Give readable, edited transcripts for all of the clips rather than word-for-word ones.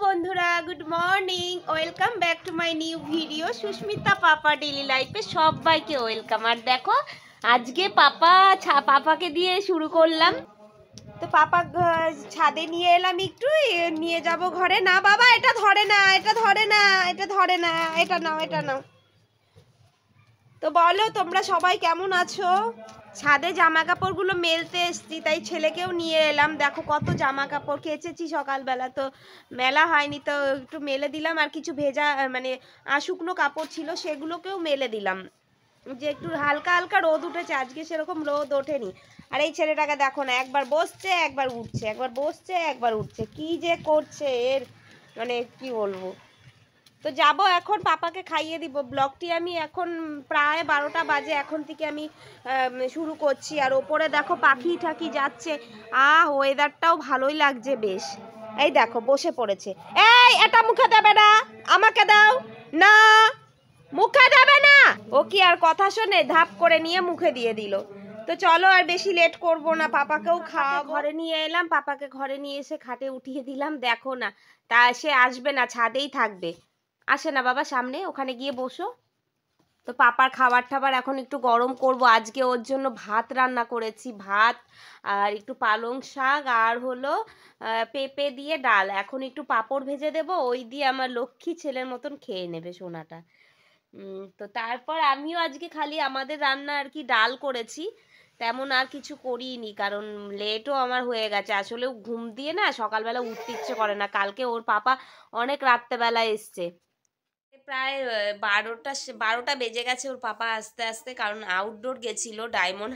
বন্ধুরা, good morning, welcome back to my new video Susmita papa daily লাইফে সবাইকে welcome. আর দেখো আজকে পাপাকে দিয়ে শুরু করলাম। তো পাপা ছাদে নিয়ে এলাম, একটু নিয়ে যাব ঘরে। না বাবা, এটা ধরে না, এটা ধরে না, এটা ধরে না, এটা নাও, এটা নাও। তো বলো তোমরা সবাই কেমন আছো? ছাদে জামা কাপড়গুলো মেলতে এসছি, তাই ছেলেকেও নিয়ে এলাম। দেখো কত জামা কাপড় কেচেছি সকালবেলা, তো মেলা হয়নি, তো একটু মেলে দিলাম। আর কিছু ভেজা মানে শুকনো কাপড় ছিল, সেগুলোকেও মেলে দিলাম, যে একটু হালকা হালকা রোদ উঠেছে। আজকে সেরকম রোদ ওঠেনি। আর এই ছেলেটাকে দেখো না, একবার বসছে একবার উঠছে, একবার বসছে একবার উঠছে, কি যে করছে এর, মানে কি বলবো। তো যাব এখন, পাপাকে খাইয়ে দিব। ব্লগটি আমি এখন প্রায় 12টা বাজে, এখন থেকে আমি শুরু করছি। আর ওপরে দেখো পাখি ঠাকি যাচ্ছে। ওয়েদারটাও ভালোই লাগছে বেশ। এই দেখো বসে পড়েছে। এই এটা মুখে দেবে না, আমাকে দাও না, মুখে দেবে না। ও কি আর কথা শোনে, ধাপ করে নিয়ে মুখে দিয়ে দিল। তো চলো আর বেশি লেট করব না, পাপাকেও খাওয়া ঘরে নিয়ে এলাম। পাপাকে ঘরে নিয়ে এসে খাটে উঠিয়ে দিলাম। দেখো না, তা সে আসবে না, ছাদেই থাকবে। আসে না বাবা, সামনে ওখানে গিয়ে বসো। তো পাপার খাবার টাবার এখন একটু গরম করব। আজকে ওর জন্য ভাত রান্না করেছি, ভাত আর একটু পালং শাক আর হলো পেঁপে দিয়ে ডাল। এখন একটু পাঁপড় ভেজে দেব, ওই দিয়ে আমার লক্ষ্মী ছেলের মতন খেয়ে নেবে সোনাটা। তো তারপর আমিও আজকে খালি আমাদের রান্না আর কি ডাল করেছি, তেমন আর কিছু করিনি, কারণ লেটও আমার হয়ে গেছে। আসলে ঘুম দিয়ে না সকালবেলা উঠতে ইচ্ছে করে না। কালকে ওর পাপা অনেক রাত্রেবেলা এসছে, প্রায় 12টা বেজে গেছে ওর পাপা আস্তে আস্তে, কারণ আউটডোর গেছিল, ডায়মন্ড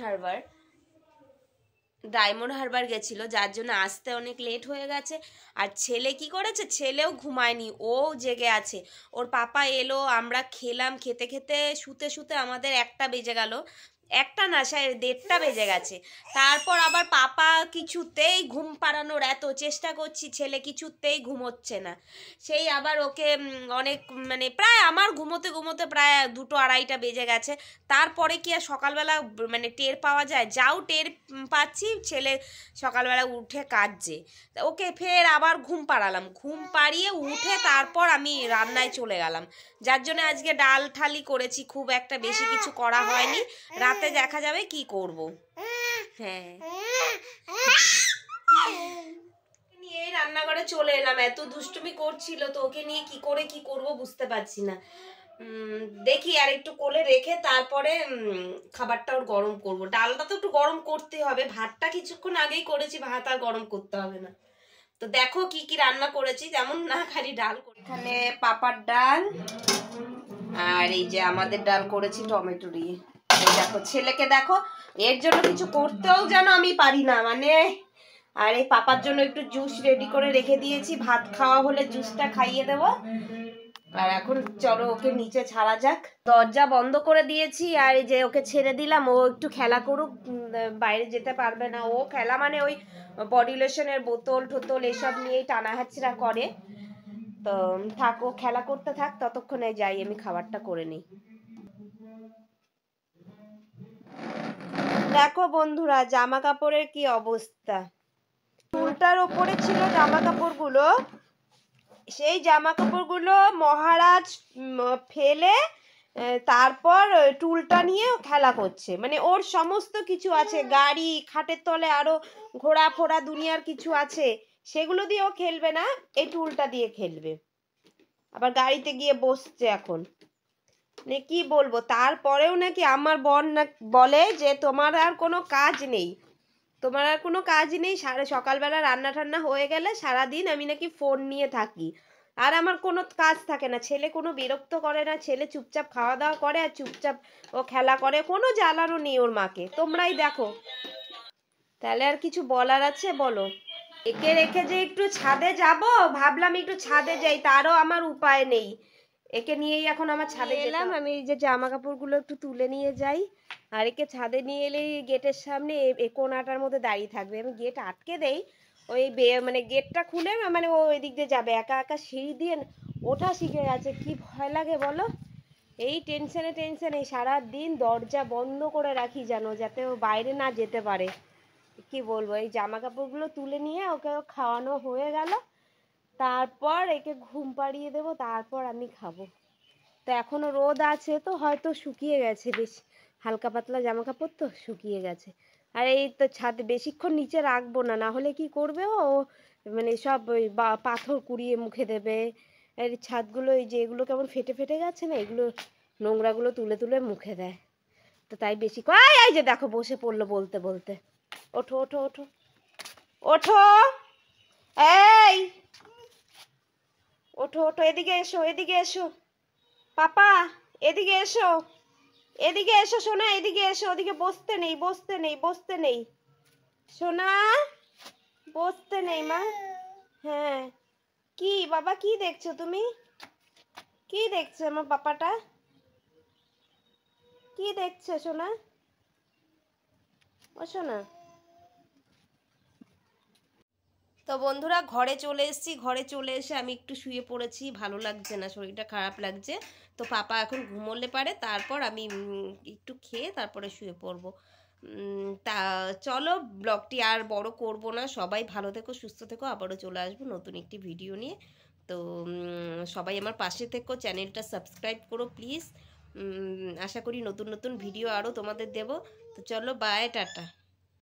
হারবার গেছিল, যার জন্য আসতে অনেক লেট হয়ে গেছে। আর ছেলে কি করেছে, ছেলেও ঘুমায়নি, ও জেগে আছে। ওর পাপা এলো, আমরা খেলাম, খেতে খেতে শুতে শুতে আমাদের 1টা বেজে গেল। 1টা না, 1:30টা বেজে গেছে। তারপর আবার পাপা কিছুতেই ঘুম পাড়ানোর এত চেষ্টা করছি, ছেলে কিছুতেই ঘুমোচ্ছে না। সেই আবার ওকে অনেক মানে প্রায় আমার ঘুমোতে ঘুমোতে প্রায় 2-2:30টা বেজে গেছে। তারপরে কি আর সকালবেলা মানে টের পাওয়া যায়? যাও টের পাচ্ছি ছেলে সকালবেলা উঠে কাঁদছে। ওকে ফের আবার ঘুম পাড়ালাম, ঘুম পাড়িয়ে উঠে তারপর আমি রান্নায় চলে গেলাম। যার জন্য আজকে ডাল ঠালি করেছি, খুব একটা বেশি কিছু করা হয়নি। রাতে দেখা যাবে কি করব। হ্যাঁ, নিয়ে রান্নাঘরে চলে এলাম। এত দুষ্টুমি করছিল, তো ওকে নিয়ে কি করে কি করব বুঝতে পারছি না। দেখি আর একটু কোলে রেখে তারপরে খাবারটা ওর গরম করব। ডালটা তো একটু গরম করতে হবে, ভাতটা কিছুক্ষণ আগেই করেছি, ভাত আর গরম করতে হবে না। তো দেখো কি কি রান্না করেছি, যেমন না খালি ডাল। এখানে পাপার ডাল আর এই যে আমাদের ডাল করেছি টমেটো দিয়ে। দেখো ছেলেকে দেখো, এর জন্য কিছু করতেও যেন আমি পারি না মানে। আর এই পাপার জন্য একটু জুস রেডি করে রেখে দিয়েছি, ভাত খাওয়া হলে জুসটা খাইয়ে দেবো। আর এখন চলো ওকে নিচে ছাড়া যাক। দরজা বন্ধ করে দিয়েছি, আর এই যে ওকে ছেড়ে দিলাম, ও একটু খেলা করুক, বাইরে যেতে পারবে না। ও খেলা মানে ওই বডি লোশনের বোতল টোতল এসব নিয়েই টানা হাঁচড়া করে। তো থাক, ও খেলা করতে থাক, ততক্ষণে যাই আমি খাবারটা করে নিই। দেখো বন্ধুরা, জামা কাপড়ের কি অবস্থা। চুলটার ওপরে ছিল জামা কাপড়গুলো, সেই জামা কাপড়গুলো মহারাজ ফেলে তারপর টুলটা নিয়ে খেলা করছে। মানে ওর সমস্ত কিছু আছে, গাড়ি, খাটের তলে আরো ঘোড়া ফোড়া দুনিয়ার কিছু আছে, সেগুলো দিয়ে ও খেলবে না, এই টুলটা দিয়ে খেলবে। আবার গাড়িতে গিয়ে বসছে এখন। মানে কি বলবো, তারপরেও নাকি আমার বোন না বলে যে তোমার আর কোনো কাজ নেই, তোমার আর কোনো কাজ নেই। সকালবেলা রান্না টান্না হয়ে গেলে সারাদিন আমি নাকি ফোন নিয়ে থাকি, আর আমার কোনো কাজ থাকে না। ছেলে কোনো বিরক্ত করে না, ছেলে চুপচাপ খাওয়া দাওয়া করে আর চুপচাপ ও খেলা করে, কোনো জ্বালানো নেই ওর মাকে। তোমরাই দেখো, তাহলে আর কিছু বলার আছে বলো? একে রেখে যে একটু ছাদে যাব, ভাবলাম একটু ছাদে যাই, তারও আমার উপায় নেই। একে নিয়েই এখন আমার ছাদে এলাম। আমি এই যে জামা কাপড়গুলো একটু তুলে নিয়ে যাই, আর একে ছাদে নিয়ে এলেই গেটের সামনে কোনাটার মধ্যে দাঁড়িয়ে থাকবে। আমি গেট আটকে দেই, ওই মানে গেটটা খুলে মানে ও ওই দিক দিয়ে যাবে। একা একা সিঁড়ি দিয়ে ওঠা শিখে গেছে, কি ভয় লাগে বলো। এই টেনশনে সারা দিন দরজা বন্ধ করে রাখি যেন, যাতে ও বাইরে না যেতে পারে। কি বলবো, এই জামা কাপড়গুলো তুলে নিয়ে ওকে খাওয়ানো হয়ে গেল, তারপর একে ঘুম পাড়িয়ে দেবো, তারপর আমি খাবো। তো এখনো রোদ আছে, তো হয়তো শুকিয়ে গেছে, বেশ হালকা পাতলা জামা কাপড় তো শুকিয়ে গেছে। আর এই তো ছাদে বেশিক্ষণ নিচে রাখবো না, না হলে কি করবে ও, মানে সব ওই পাথর কুড়িয়ে মুখে দেবে। এই ছাদগুলো এই যে এগুলো কেমন ফেটে ফেটে গেছে না, এগুলো নোংরাগুলো তুলে তুলে মুখে দেয়। তো তাই বেশি এই যে দেখো বসে পড়লো বলতে বলতে। ওঠো ওঠো ওঠো ওঠো, এই ওঠো ওঠো, এদিকে এসো, এদিকে এসো পাপা, এদিকে এসো, এদিকে এসো সোনা, এদিকে এসো। ওদিকে বসতে নেই, বসতে নেই, বসতে নেই সোনা, বসতে নেই মা। হ্যাঁ, কি বাবা, কি দেখছো তুমি? কি দেখছো আমার পাপাটা? কি দেখছো সোনা? ও সোনা। তো বন্ধুরা, ঘরে চলে এসেছি। ঘরে চলে এসে আমি একটু শুয়ে পড়েছি, ভালো লাগছে না, শরীরটা খারাপ লাগছে। তো পাপা এখন ঘুমোলে পারে, তারপর আমি একটু খেয়ে তারপরে শুয়ে পড়বো। তা চলো, ব্লগটি আর বড় করব না। সবাই ভালো থেকো, সুস্থ থেকো, আবারও চলে আসবো নতুন একটি ভিডিও নিয়ে। তো সবাই আমার পাশে থেকো, চ্যানেলটা সাবস্ক্রাইব করো প্লিজ। আশা করি নতুন নতুন ভিডিও আরও তোমাদের দেব। তো চলো, বাই, টাটা।